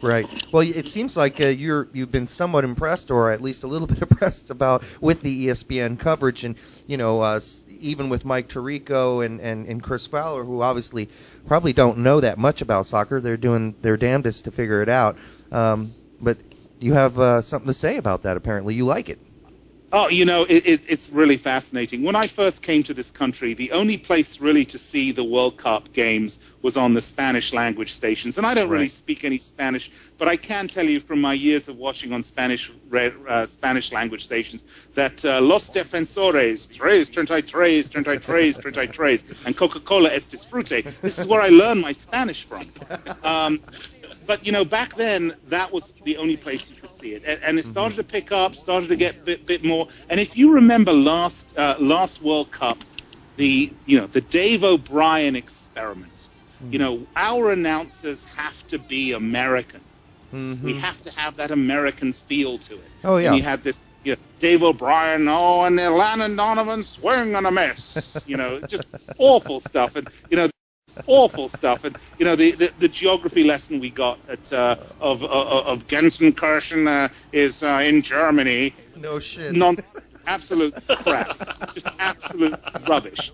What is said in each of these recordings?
Right. Well, it seems like you've been somewhat impressed, or at least a little bit impressed with the ESPN coverage, and even with Mike Tirico and Chris Fowler, who obviously probably don't know that much about soccer. They're doing their damnedest to figure it out. But you have something to say about that. Apparently, you like it. Oh, it's really fascinating. When I first came to this country, the only place really to see the World Cup games was on the Spanish language stations. And I don't really speak any Spanish, but I can tell you from my years of watching on Spanish language stations that Los Defensores, 33, 33, 33, and Coca-Cola es disfrute. This is where I learned my Spanish from. But, back then, that was the only place you could see it. And it started to pick up, started to get a bit more. And if you remember last World Cup, the Dave O'Brien experiment, our announcers have to be American. Mm-hmm. We have to have that American feel to it. Oh, yeah. And you had this, Dave O'Brien, and the Landon Donovan swing and a miss. Just awful stuff. And, awful stuff, and the geography lesson we got at of Gelsenkirchen is in Germany. No shit. Absolute crap. Just absolute rubbish.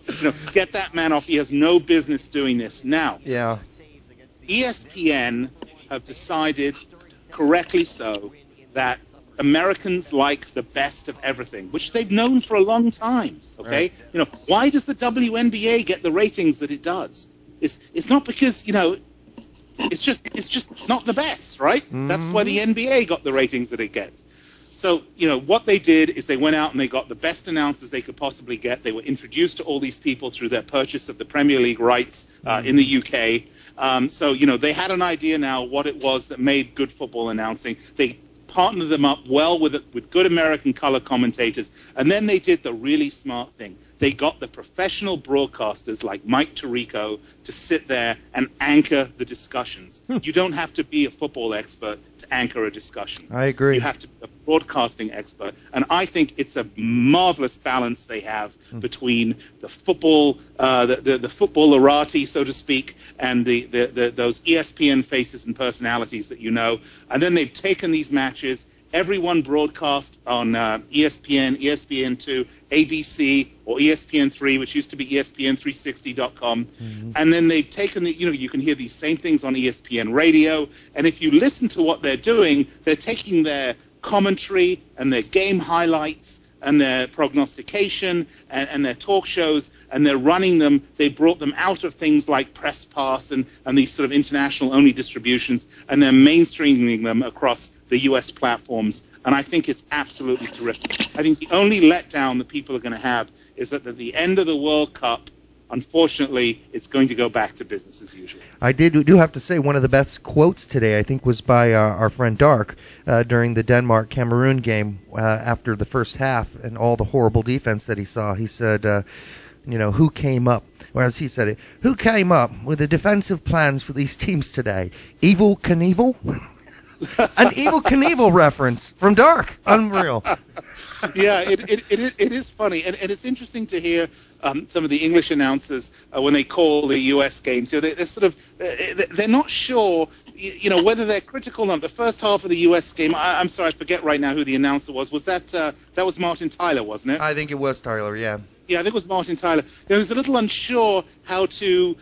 Get that man off. He has no business doing this. Now, yeah. ESPN have decided, correctly so, that Americans like the best of everything, which they've known for a long time. Okay, right. Why does the WNBA get the ratings that it does? It's not because, it's just not the best, right? Mm-hmm. That's why the NBA got the ratings that it gets. So, what they did is they went out and they got the best announcers they could possibly get. They were introduced to all these people through their purchase of the Premier League rights in the UK. So, they had an idea now what it was that made good football announcing. They partnered them up well with good American color commentators, and then they did the really smart thing. They got the professional broadcasters like Mike Tirico to sit there and anchor the discussions. You don't have to be a football expert to anchor a discussion. I agree. You have to be a broadcasting expert. And I think it's a marvelous balance they have between the football, the footballerati, so to speak, and those ESPN faces and personalities that And then they've taken these matches. Everyone broadcast on ESPN, ESPN2, ABC, or ESPN3, which used to be ESPN360.com. Mm-hmm. And then they've taken you can hear these same things on ESPN radio. And if you listen to what they're doing, they're taking their commentary and their game highlights and their prognostication and their talk shows, and they're running them. They brought them out of things like Press Pass and these sort of international-only distributions, and they're mainstreaming them across the U.S. platforms. And I think it's absolutely terrific. I think the only letdown that people are going to have is that at the end of the World Cup, unfortunately, it's going to go back to business as usual. I do have to say one of the best quotes today, I think, was by our friend Dark during the Denmark-Cameroon game after the first half and all the horrible defense that he saw. He said, who came up, or as he said it, who came up with the defensive plans for these teams today? Evil Knievel? An Evil Knievel reference from Dark. Unreal. Yeah, it is funny, and it's interesting to hear some of the English announcers when they call the U.S. games. They're sort of they're not sure, whether they're critical or not. The first half of the U.S. game, I'm sorry, I forget right now who the announcer was. Was that was Martin Tyler, wasn't it? I think it was Tyler. Yeah. Yeah, I think it was Martin Tyler. He was a little unsure how to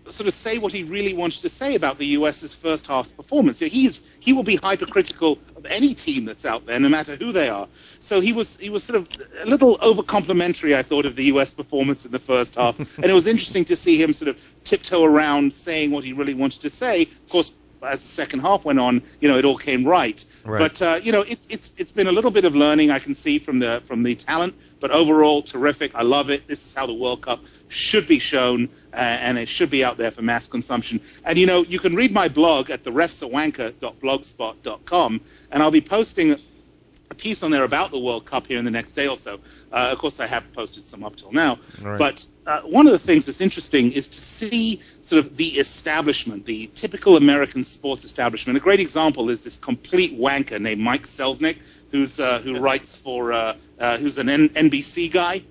sort of say what he really wanted to say about the U.S.'s first half's performance. He will be hypercritical of any team that's out there, no matter who they are. So he was sort of a little over-complimentary, I thought, of the U.S. performance in the first half. And it was interesting to see him sort of tiptoe around saying what he really wanted to say. Of course, as the second half went on, it all came right. But it's been a little bit of learning, I can see, from the talent. But overall, terrific. I love it. This is how the World Cup should be shown, and it should be out there for mass consumption. And you can read my blog at therefsawanker.blogspot.com, and I'll be posting a piece on there about the World Cup here in the next day or so. Of course, I have posted some up till now. Right. But one of the things that's interesting is to see sort of the establishment, the typical American sports establishment. A great example is this complete wanker named Mike Selznick, who writes for, who's an NBC guy.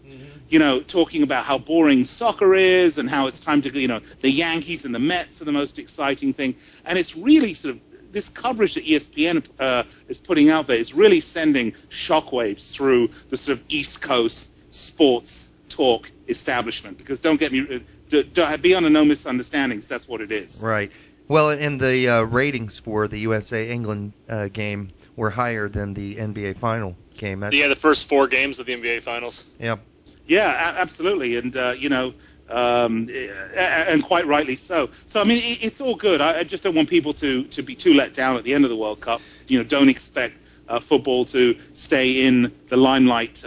Talking about how boring soccer is and how it's time to, the Yankees and the Mets are the most exciting thing. And it's really sort of, this coverage that ESPN is putting out there is really sending shockwaves through the sort of East Coast sports talk establishment. Because don't get me, be under no misunderstandings, that's what it is. Right. Well, and the ratings for the USA-England game were higher than the NBA final game. Yeah, the first 4 games of the NBA finals. Yeah. Yeah, absolutely, and and quite rightly so. So I mean, it's all good. I just don't want people to be too let down at the end of the World Cup. Don't expect football to stay in the limelight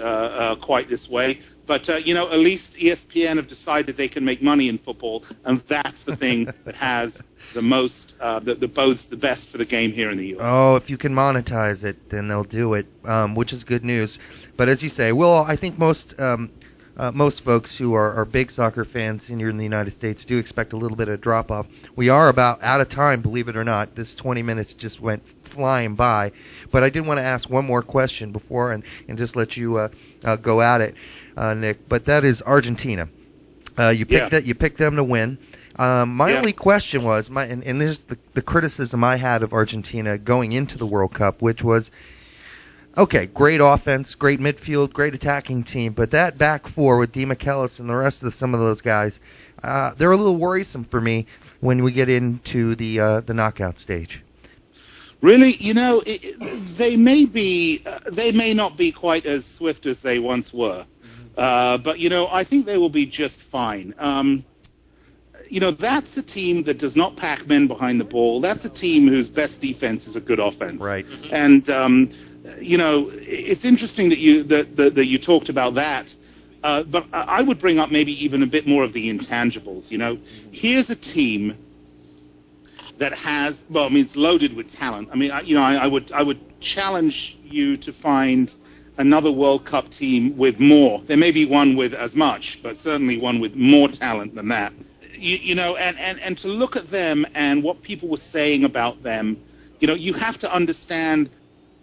quite this way. But at least ESPN have decided they can make money in football, and that's the thing that has the most, that bodes the best for the game here in the U.S. Oh, if you can monetize it, then they'll do it, which is good news. But as you say, I think most folks who are big soccer fans here in the United States do expect a little bit of drop-off. We are about out of time, believe it or not. This 20 minutes just went flying by. But I did want to ask one more question before and just let you go at it, Nick. But that is Argentina. You picked them to win. My only question was, and this is the criticism I had of Argentina going into the World Cup, which was, okay, great offense, great midfield, great attacking team, but that back four with Di Michelis and the rest of some of those guys, they're a little worrisome for me when we get into the knockout stage. Really, they may not be quite as swift as they once were, but I think they will be just fine. That's a team that does not pack men behind the ball. That's a team whose best defense is a good offense. Right. And it's interesting that you talked about that. But I would bring up maybe even a bit more of the intangibles. Here's a team that has, it's loaded with talent. I mean, I would challenge you to find another World Cup team with more. There may be one with as much, but certainly one with more talent than that. And to look at them and what people were saying about them, you have to understand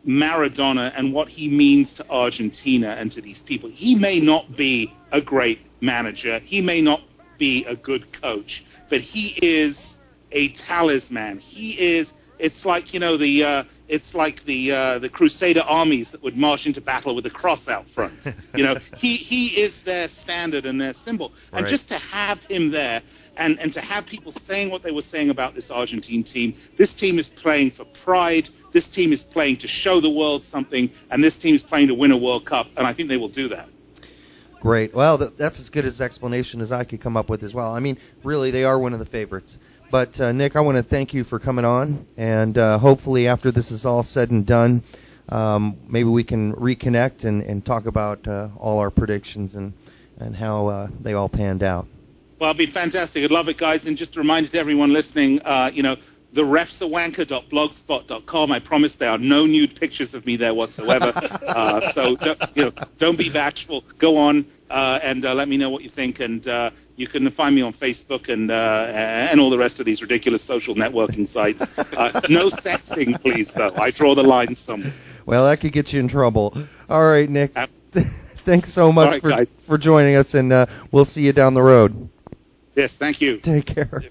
Maradona and what he means to Argentina and to these people. He may not be a great manager. He may not be a good coach, but he is a talisman. He is. It's like the Crusader armies that would march into battle with a cross out front. He is their standard and their symbol. And right. Just to have him there and to have people saying what they were saying about this Argentine team, this team is playing for pride. This team is playing to show the world something, and this team is playing to win a World Cup, and I think they will do that. Great. Well, that's as good as explanation as I could come up with as well. I mean, really, they are one of the favorites. But, Nick, I want to thank you for coming on, and hopefully after this is all said and done, maybe we can reconnect and talk about all our predictions and how they all panned out. Well, it'd be fantastic. I'd love it, guys. And just a reminder to everyone listening, therefsawanker.blogspot.com. I promise there are no nude pictures of me there whatsoever. So don't be bashful. Go on and let me know what you think. And you can find me on Facebook and all the rest of these ridiculous social networking sites. No sexting, please, though. I draw the line somewhere. Well, that could get you in trouble. All right, Nick. Thanks so much for joining us, and we'll see you down the road. Yes, thank you. Take care.